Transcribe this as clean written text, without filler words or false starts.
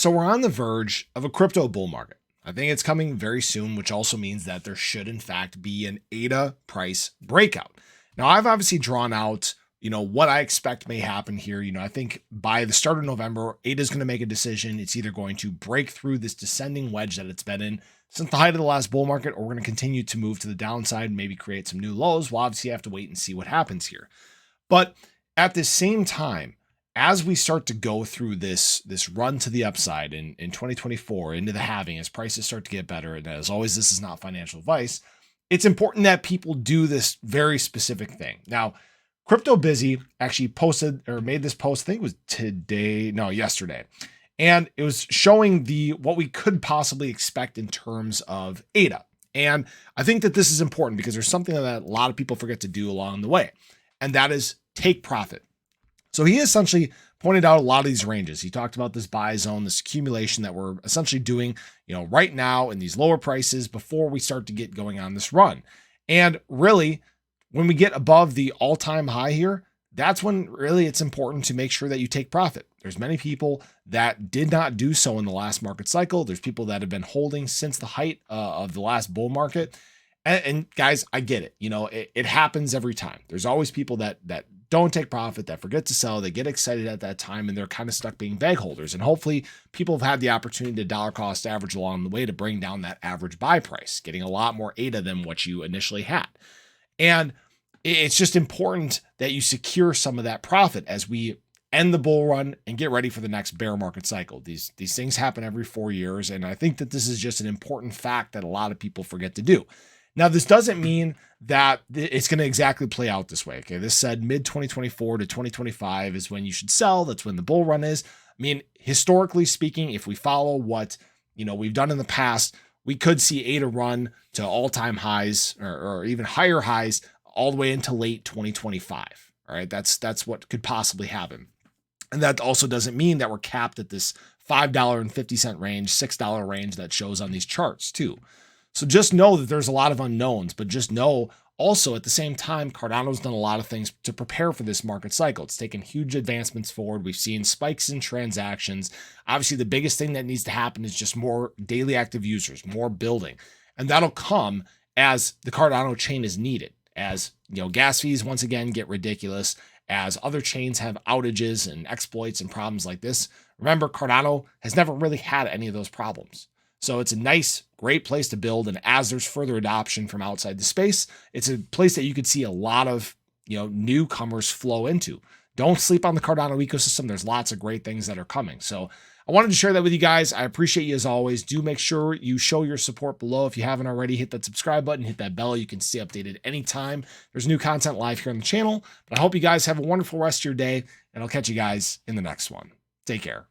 So we're on the verge of a crypto bull market. I think it's coming very soon, which also means that there should in fact be an ADA price breakout. Now I've obviously drawn out, what I expect may happen here. I think by the start of November, ADA is going to make a decision. It's either going to break through this descending wedge that it's been in since the height of the last bull market, or we're going to continue to move to the downside, maybe create some new lows. We'll obviously have to wait and see what happens here. But at the same time, as we start to go through this run to the upside in 2024 into the halving, as prices start to get better, and as always, this is not financial advice, it's important that people do this very specific thing. Now, Crypto Busy actually posted or made this post, I think it was yesterday. And it was showing what we could possibly expect in terms of ADA. And I think that this is important because there's something that a lot of people forget to do along the way, and that is take profit. So he essentially pointed out a lot of these ranges. He talked about this buy zone, this accumulation that we're essentially doing, right now in these lower prices before we start to get going on this run. And really, when we get above the all-time high here, that's when really it's important to make sure that you take profit. There's many people that did not do so in the last market cycle. There's people that have been holding since the height of the last bull market. And guys, I get it. It happens every time. There's always people that don't take profit, that forget to sell, they get excited at that time, and they're kind of stuck being bag holders. And hopefully people have had the opportunity to dollar cost average along the way to bring down that average buy price, getting a lot more ADA than what you initially had. And it's just important that you secure some of that profit as we end the bull run and get ready for the next bear market cycle. These things happen every 4 years. And I think that this is just an important fact that a lot of people forget to do. Now, this doesn't mean that it's going to exactly play out this way. Okay. This said mid 2024 to 2025 is when you should sell. That's when the bull run is. I mean, historically speaking, if we follow what, we've done in the past, we could see ADA run to all-time highs or even higher highs all the way into late 2025. All right. That's what could possibly happen. And that also doesn't mean that we're capped at this $5.50 range, $6 range that shows on these charts too. So just know that there's a lot of unknowns, but just know also at the same time, Cardano's done a lot of things to prepare for this market cycle. It's taken huge advancements forward. We've seen spikes in transactions. Obviously, the biggest thing that needs to happen is just more daily active users, more building. And that'll come as the Cardano chain is needed, as gas fees once again get ridiculous, as other chains have outages and exploits and problems like this. Remember, Cardano has never really had any of those problems. So it's a nice, great place to build. And as there's further adoption from outside the space, it's a place that you could see a lot of, newcomers flow into. Don't sleep on the Cardano ecosystem. There's lots of great things that are coming. So I wanted to share that with you guys. I appreciate you as always. Do make sure you show your support below. If you haven't already, hit that subscribe button, hit that bell. You can stay updated anytime there's new content live here on the channel. But I hope you guys have a wonderful rest of your day, and I'll catch you guys in the next one. Take care.